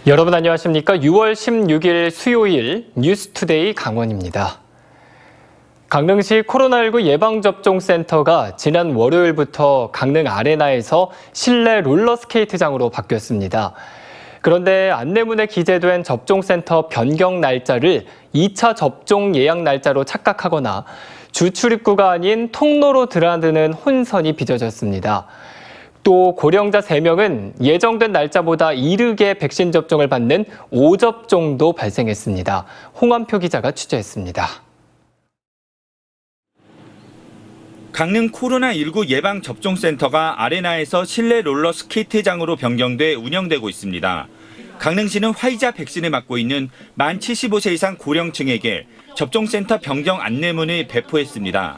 여러분 안녕하십니까? 6월 16일 수요일 뉴스투데이 강원입니다. 강릉시 코로나19 예방접종센터가 지난 월요일부터 강릉 아레나에서 실내 롤러스케이트장으로 바뀌었습니다. 그런데 안내문에 기재된 접종센터 변경 날짜를 2차 접종 예약 날짜로 착각하거나 주 출입구가 아닌 통로로 드나드는 혼선이 빚어졌습니다. 또 고령자 3명은 예정된 날짜보다 이르게 백신 접종을 받는 오접종도 발생했습니다. 홍원표 기자가 취재했습니다. 강릉 코로나19 예방접종센터가 아레나에서 실내 롤러스케이트장으로 변경돼 운영되고 있습니다. 강릉시는 화이자 백신을 맞고 있는 만 75세 이상 고령층에게 접종센터 변경 안내문을 배포했습니다.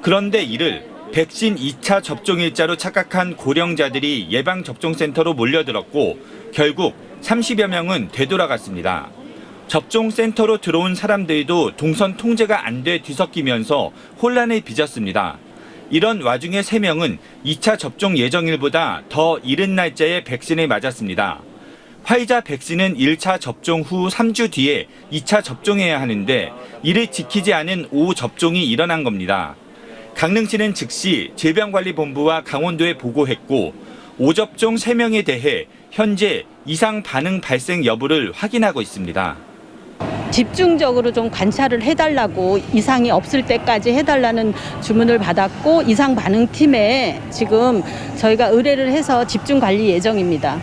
그런데 이를 백신 2차 접종 일자로 착각한 고령자들이 예방접종센터로 몰려들었고 결국 30여 명은 되돌아갔습니다. 접종센터로 들어온 사람들도 동선 통제가 안 돼 뒤섞이면서 혼란을 빚었습니다. 이런 와중에 3명은 2차 접종 예정일보다 더 이른 날짜에 백신을 맞았습니다. 화이자 백신은 1차 접종 후 3주 뒤에 2차 접종해야 하는데 이를 지키지 않은 오접종이 일어난 겁니다. 강릉시는 즉시 질병관리본부와 강원도에 보고했고 오접종 3명에 대해 현재 이상 반응 발생 여부를 확인하고 있습니다. 집중적으로 좀 관찰을 해달라고 이상이 없을 때까지 해달라는 주문을 받았고 이상 반응팀에 지금 저희가 의뢰를 해서 집중 관리 예정입니다.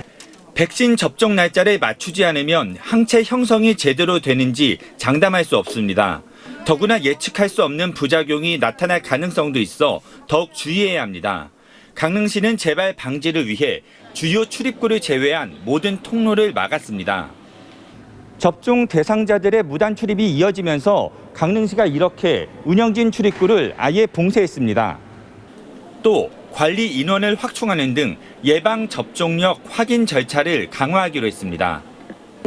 백신 접종 날짜를 맞추지 않으면 항체 형성이 제대로 되는지 장담할 수 없습니다. 더구나 예측할 수 없는 부작용이 나타날 가능성도 있어 더욱 주의해야 합니다. 강릉시는 재발 방지를 위해 주요 출입구를 제외한 모든 통로를 막았습니다. 접종 대상자들의 무단 출입이 이어지면서 강릉시가 이렇게 운영진 출입구를 아예 봉쇄했습니다. 또 관리 인원을 확충하는 등 예방 접종력 확인 절차를 강화하기로 했습니다.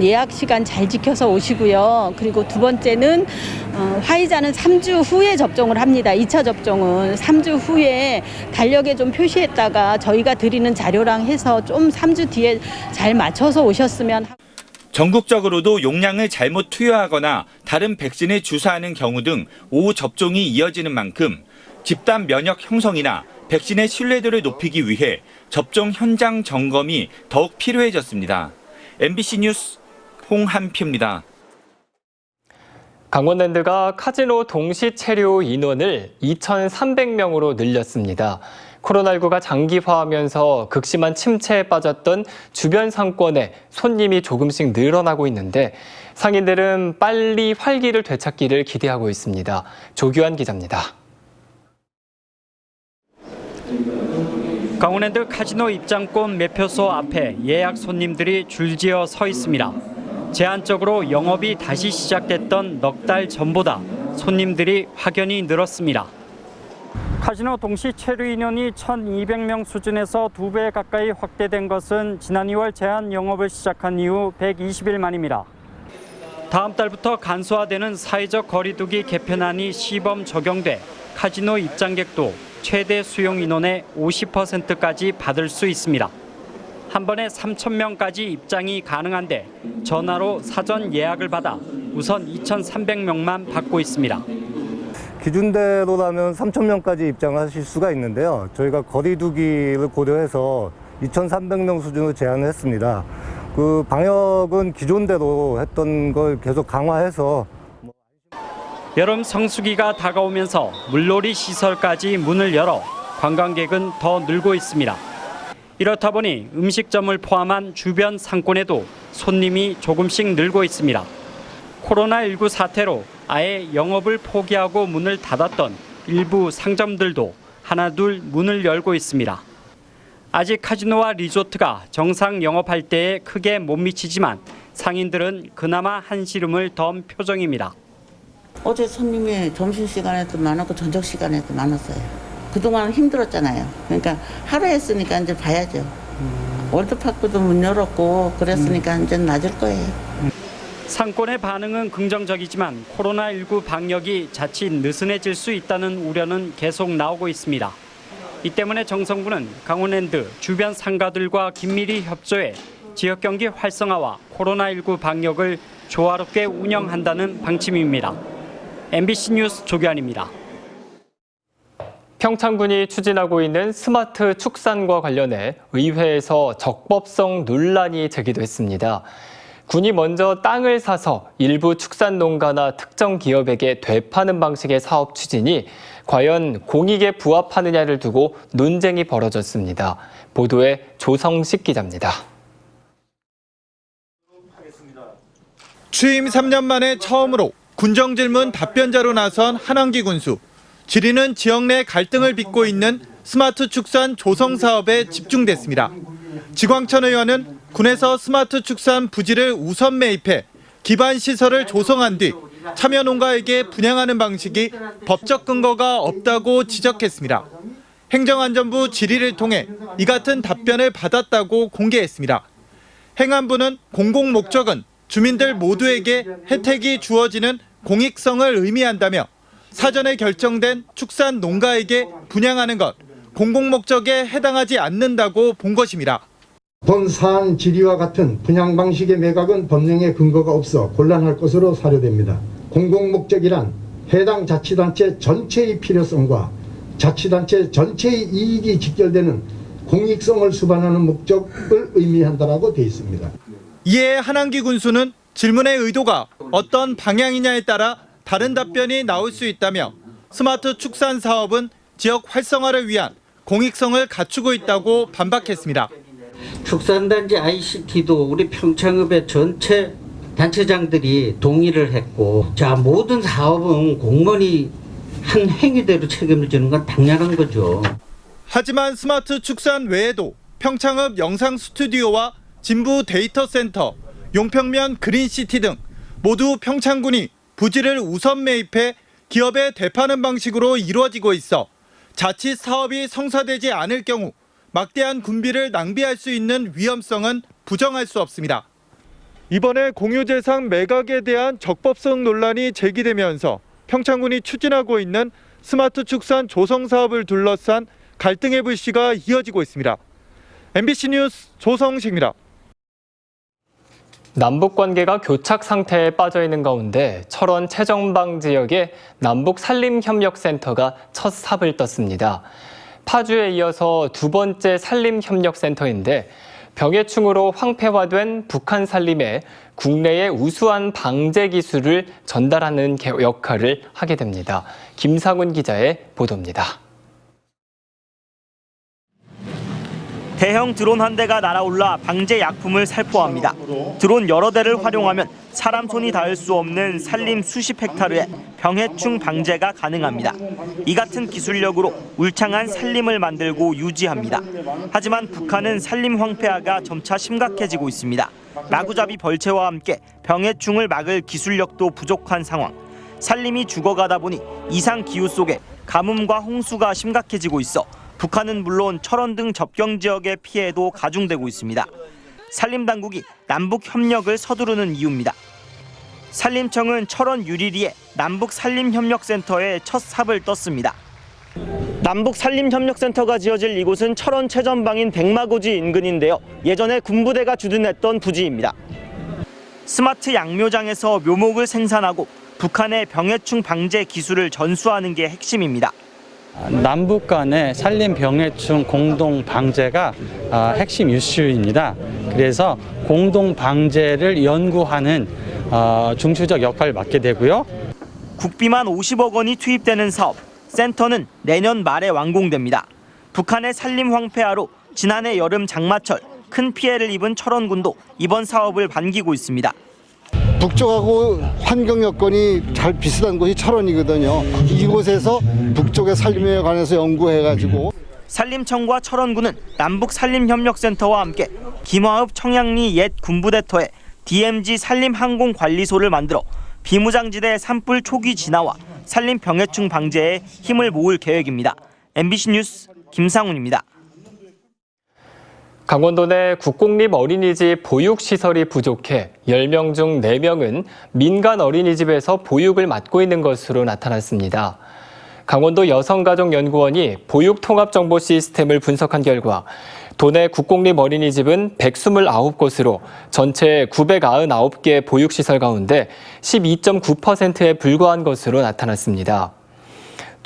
예약 시간 잘 지켜서 오시고요. 그리고 두 번째는 화이자는 3주 후에 접종을 합니다. 2차 접종은 3주 후에 달력에 좀 표시했다가 저희가 드리는 자료랑 해서 좀 3주 뒤에 잘 맞춰서 오셨으면. 전국적으로도 용량을 잘못 투여하거나 다른 백신을 주사하는 경우 등 오접종이 이어지는 만큼 집단 면역 형성이나 백신의 신뢰도를 높이기 위해 접종 현장 점검이 더욱 필요해졌습니다. MBC 뉴스 홍한표입니다. 강원랜드가 카지노 동시 체류 인원을 2,300명으로 늘렸습니다. 코로나19가 장기화하면서 극심한 침체에 빠졌던 주변 상권에 손님이 조금씩 늘어나고 있는데 상인들은 빨리 활기를 되찾기를 기대하고 있습니다. 조규환 기자입니다. 강원랜드 카지노 입장권 매표소 앞에 예약 손님들이 줄지어 서 있습니다. 제한적으로 영업이 다시 시작됐던 넉 달 전보다 손님들이 확연히 늘었습니다. 카지노 동시 체류 인원이 1,200명 수준에서 2배 가까이 확대된 것은 지난 2월 제한 영업을 시작한 이후 120일 만입니다. 다음 달부터 간소화되는 사회적 거리두기 개편안이 시범 적용돼 카지노 입장객도 최대 수용 인원의 50%까지 받을 수 있습니다. 한 번에 3,000명까지 입장이 가능한데 전화로 사전 예약을 받아 우선 2,300명만 받고 있습니다. 기준대로라면 3,000명까지 입장하실 수가 있는데요. 저희가 거리두기를 고려해서 2,300명 수준으로 제한을 했습니다. 그 방역은 기존대로 했던 걸 계속 강화해서 여름 성수기가 다가오면서 물놀이 시설까지 문을 열어 관광객은 더 늘고 있습니다. 이렇다 보니 음식점을 포함한 주변 상권에도 손님이 조금씩 늘고 있습니다. 코로나19 사태로 아예 영업을 포기하고 문을 닫았던 일부 상점들도 하나둘 문을 열고 있습니다. 아직 카지노와 리조트가 정상 영업할 때에 크게 못 미치지만 상인들은 그나마 한시름을 던 표정입니다. 어제 손님이 점심시간에도 많았고 저녁시간에도 많았어요. 그동안 힘들었잖아요. 그러니까 하루 했으니까 이제 봐야죠. 월드파크도 문 열었고 그랬으니까 이제 낮을 거예요. 상권의 반응은 긍정적이지만 코로나19 방역이 자칫 느슨해질 수 있다는 우려는 계속 나오고 있습니다. 이 때문에 정성부는 강원랜드 주변 상가들과 긴밀히 협조해 지역 경기 활성화와 코로나19 방역을 조화롭게 운영한다는 방침입니다. MBC 뉴스 조규환입니다. 평창군이 추진하고 있는 스마트 축산과 관련해 의회에서 적법성 논란이 제기됐습니다. 군이 먼저 땅을 사서 일부 축산 농가나 특정 기업에게 되파는 방식의 사업 추진이 과연 공익에 부합하느냐를 두고 논쟁이 벌어졌습니다. 보도에 조성식 기자입니다. 취임 3년 만에 처음으로 군정질문 답변자로 나선 한환기 군수. 질의는 지역 내 갈등을 빚고 있는 스마트 축산 조성 사업에 집중됐습니다. 지광천 의원은 군에서 스마트 축산 부지를 우선 매입해 기반 시설을 조성한 뒤 참여 농가에게 분양하는 방식이 법적 근거가 없다고 지적했습니다. 행정안전부 질의를 통해 이 같은 답변을 받았다고 공개했습니다. 행안부는 공공 목적은 주민들 모두에게 혜택이 주어지는 공익성을 의미한다며 사전에 결정된 축산 농가에게 분양하는 것, 공공 목적에 해당하지 않는다고 본 것입니다. 본 사안 질의와 같은 분양 방식의 매각은 법령에 근거가 없어 곤란할 것으로 사료됩니다. 공공 목적이란 해당 자치단체 전체의 필요성과 자치단체 전체의 이익이 직결되는 공익성을 수반하는 목적을 의미한다라고 되어 있습니다. 이에 한환기 군수는 질문의 의도가 어떤 방향이냐에 따라 다른 답변이 나올 수 있다며 스마트 축산 사업은 지역 활성화를 위한 공익성을 갖추고 있다고 반박했습니다. 축산단지 ICT도 우리 평창읍의 전체 단체장들이 동의를 했고, 모든 사업은 공무원이 한 행위대로 책임을 지는 건 당연한 거죠. 하지만 스마트 축산 외에도 평창읍 영상 스튜디오와 진부 데이터 센터, 용평면 그린시티 등 모두 평창군이 부지를 우선 매입해 기업에 되파는 방식으로 이루어지고 있어 자칫 사업이 성사되지 않을 경우 막대한 군비를 낭비할 수 있는 위험성은 부정할 수 없습니다. 이번에 공유재산 매각에 대한 적법성 논란이 제기되면서 평창군이 추진하고 있는 스마트 축산 조성 사업을 둘러싼 갈등의 불씨가 이어지고 있습니다. MBC 뉴스 조성식입니다. 남북 관계가 교착 상태에 빠져 있는 가운데 철원 최정방 지역에 남북 산림협력센터가 첫 삽을 떴습니다. 파주에 이어서 두 번째 산림협력센터인데 병해충으로 황폐화된 북한 산림에 국내의 우수한 방제 기술을 전달하는 역할을 하게 됩니다. 김상훈 기자의 보도입니다. 대형 드론 한 대가 날아올라 방제 약품을 살포합니다. 드론 여러 대를 활용하면 사람 손이 닿을 수 없는 산림 수십 헥타르의 병해충 방제가 가능합니다. 이 같은 기술력으로 울창한 산림을 만들고 유지합니다. 하지만 북한은 산림 황폐화가 점차 심각해지고 있습니다. 마구잡이 벌채와 함께 병해충을 막을 기술력도 부족한 상황. 산림이 죽어가다 보니 이상 기후 속에 가뭄과 홍수가 심각해지고 있어 북한은 물론 철원 등 접경 지역의 피해도 가중되고 있습니다. 산림당국이 남북 협력을 서두르는 이유입니다. 산림청은 철원 유리리에 남북 산림협력센터에 첫 삽을 떴습니다. 남북 산림협력센터가 지어질 이곳은 철원 최전방인 백마고지 인근인데요. 예전에 군부대가 주둔했던 부지입니다. 스마트 양묘장에서 묘목을 생산하고 북한의 병해충 방제 기술을 전수하는 게 핵심입니다. 남북 간의 산림 병해충 공동 방제가 핵심 이슈입니다. 그래서 공동 방제를 연구하는 중추적 역할을 맡게 되고요. 국비만 50억 원이 투입되는 사업, 센터는 내년 말에 완공됩니다. 북한의 산림 황폐화로 지난해 여름 장마철 큰 피해를 입은 철원군도 이번 사업을 반기고 있습니다. 북쪽하고 환경 여건이 잘 비슷한 곳이 철원이거든요. 이곳에서 북쪽의 산림에 관해서 연구해가지고 산림청과 철원군은 남북 산림협력센터와 함께 김화읍 청양리 옛 군부대터에 DMZ 산림항공관리소를 만들어 비무장지대 산불 초기 진화와 산림 병해충 방제에 힘을 모을 계획입니다. MBC 뉴스 김상훈입니다. 강원도 내 국공립 어린이집 보육시설이 부족해 10명 중 4명은 민간 어린이집에서 보육을 맡고 있는 것으로 나타났습니다. 강원도 여성가족연구원이 보육통합정보 시스템을 분석한 결과 도내 국공립 어린이집은 129곳으로 전체 999개 보육시설 가운데 12.9%에 불과한 것으로 나타났습니다.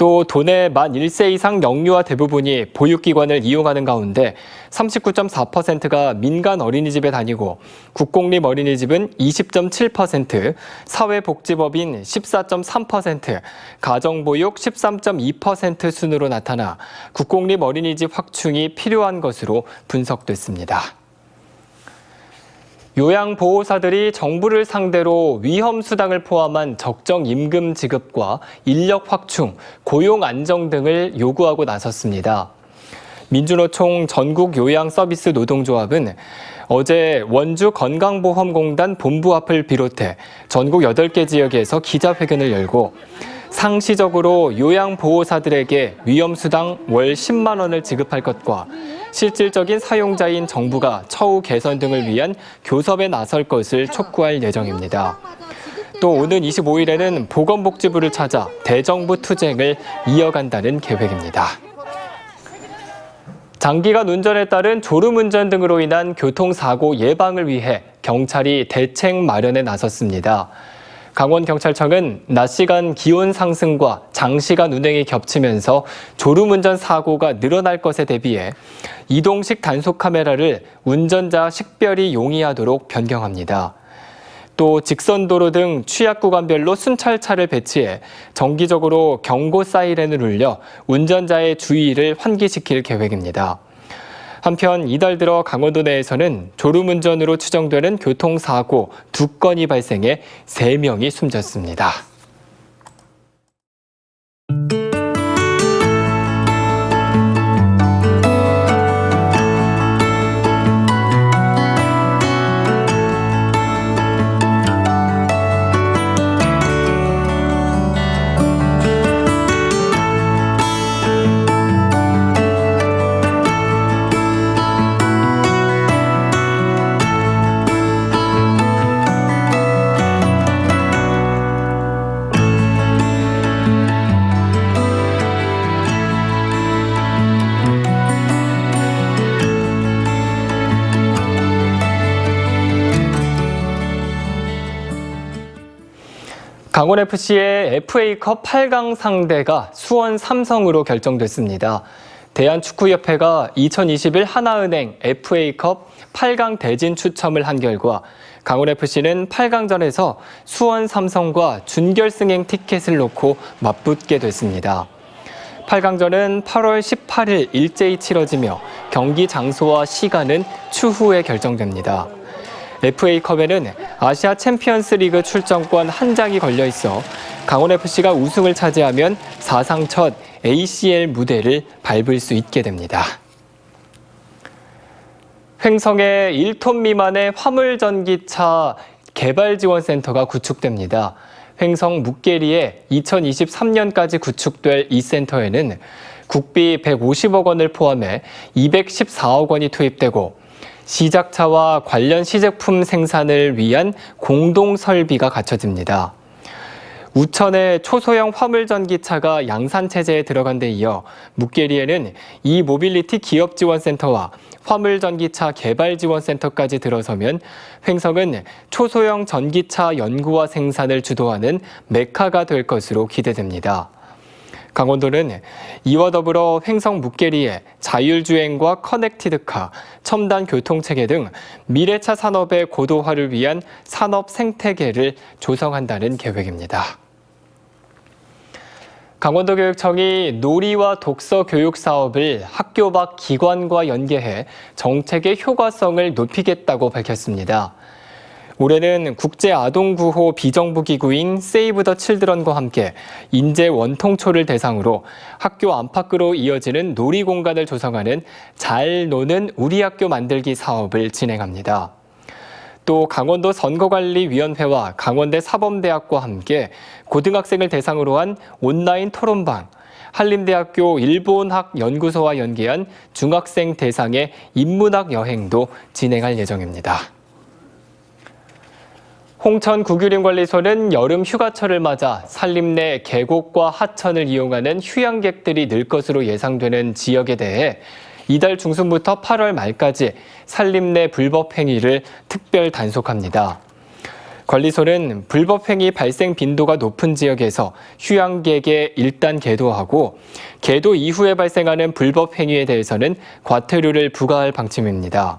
또 도내 만 1세 이상 영유아 대부분이 보육기관을 이용하는 가운데 39.4%가 민간 어린이집에 다니고 국공립 어린이집은 20.7%, 사회복지법인 14.3%, 가정보육 13.2% 순으로 나타나 국공립 어린이집 확충이 필요한 것으로 분석됐습니다. 요양보호사들이 정부를 상대로 위험수당을 포함한 적정 임금 지급과 인력 확충, 고용 안정 등을 요구하고 나섰습니다. 민주노총 전국요양서비스 노동조합은 어제 원주 건강보험공단 본부 앞을 비롯해 전국 8개 지역에서 기자회견을 열고 상시적으로 요양보호사들에게 위험수당 월 10만 원을 지급할 것과 실질적인 사용자인 정부가 처우 개선 등을 위한 교섭에 나설 것을 촉구할 예정입니다. 또 오는 25일에는 보건복지부를 찾아 대정부 투쟁을 이어간다는 계획입니다. 장기간 운전에 따른 졸음운전 등으로 인한 교통사고 예방을 위해 경찰이 대책 마련에 나섰습니다. 강원경찰청은 낮 시간 기온 상승과 장시간 운행이 겹치면서 졸음운전 사고가 늘어날 것에 대비해 이동식 단속 카메라를 운전자 식별이 용이하도록 변경합니다. 또 직선도로 등 취약 구간별로 순찰차를 배치해 정기적으로 경고 사이렌을 울려 운전자의 주의를 환기시킬 계획입니다. 한편 이달 들어 강원도 내에서는 졸음운전으로 추정되는 교통사고 2건이 발생해 3명이 숨졌습니다. 강원FC의 FA컵 8강 상대가 수원 삼성으로 결정됐습니다. 대한축구협회가 2021 하나은행 FA컵 8강 대진 추첨을 한 결과 강원FC는 8강전에서 수원 삼성과 준결승행 티켓을 놓고 맞붙게 됐습니다. 8강전은 8월 18일 일제히 치러지며 경기 장소와 시간은 추후에 결정됩니다. FA컵에는 아시아 챔피언스 리그 출전권 한 장이 걸려 있어 강원FC가 우승을 차지하면 사상 첫 ACL 무대를 밟을 수 있게 됩니다. 횡성에 1톤 미만의 화물전기차 개발지원센터가 구축됩니다. 횡성 묵계리에 2023년까지 구축될 이 센터에는 국비 150억 원을 포함해 214억 원이 투입되고 시작차와 관련 시제품 생산을 위한 공동 설비가 갖춰집니다. 우천의 초소형 화물전기차가 양산체제에 들어간 데 이어 묵계리에는 이모빌리티 기업지원센터와 화물전기차 개발지원센터까지 들어서면 횡성은 초소형 전기차 연구와 생산을 주도하는 메카가 될 것으로 기대됩니다. 강원도는 이와 더불어 횡성 묵계리에 자율주행과 커넥티드카, 첨단 교통체계 등 미래차 산업의 고도화를 위한 산업 생태계를 조성한다는 계획입니다. 강원도교육청이 놀이와 독서 교육 사업을 학교 밖 기관과 연계해 정책의 효과성을 높이겠다고 밝혔습니다. 올해는 국제아동구호 비정부기구인 세이브 더 칠드런과 함께 인재 원통초를 대상으로 학교 안팎으로 이어지는 놀이 공간을 조성하는 잘 노는 우리 학교 만들기 사업을 진행합니다. 또 강원도 선거관리위원회와 강원대 사범대학과 함께 고등학생을 대상으로 한 온라인 토론방, 한림대학교 일본학 연구소와 연계한 중학생 대상의 인문학 여행도 진행할 예정입니다. 홍천 구규림관리소는 여름 휴가철을 맞아 산림 내 계곡과 하천을 이용하는 휴양객들이 늘 것으로 예상되는 지역에 대해 이달 중순부터 8월 말까지 산림내 불법 행위를 특별 단속합니다. 관리소는 불법 행위 발생 빈도가 높은 지역에서 휴양객에 일단 계도하고 계도 이후에 발생하는 불법 행위에 대해서는 과태료를 부과할 방침입니다.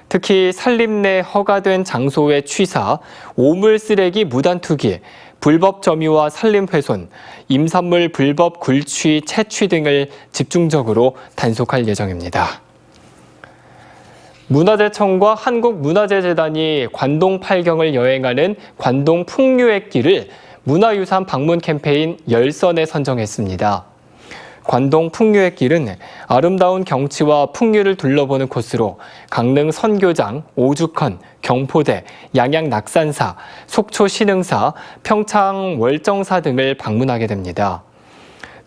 특히 산림 내 허가된 장소의 취사, 오물 쓰레기 무단 투기, 불법 점유와 산림 훼손, 임산물 불법 굴취, 채취 등을 집중적으로 단속할 예정입니다. 문화재청과 한국문화재재단이 관동 8경을 여행하는 관동 풍류의 길을 문화유산 방문 캠페인 열선에 선정했습니다. 관동 풍류의 길은 아름다운 경치와 풍류를 둘러보는 코스로 강릉 선교장, 오죽헌, 경포대, 양양 낙산사, 속초 신흥사, 평창 월정사 등을 방문하게 됩니다.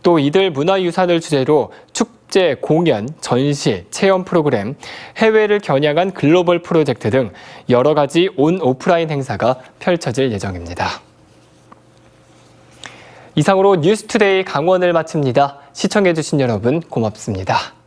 또 이들 문화유산을 주제로 축제, 공연, 전시, 체험 프로그램, 해외를 겨냥한 글로벌 프로젝트 등 여러 가지 온 오프라인 행사가 펼쳐질 예정입니다. 이상으로 뉴스투데이 강원을 마칩니다. 시청해주신 여러분 고맙습니다.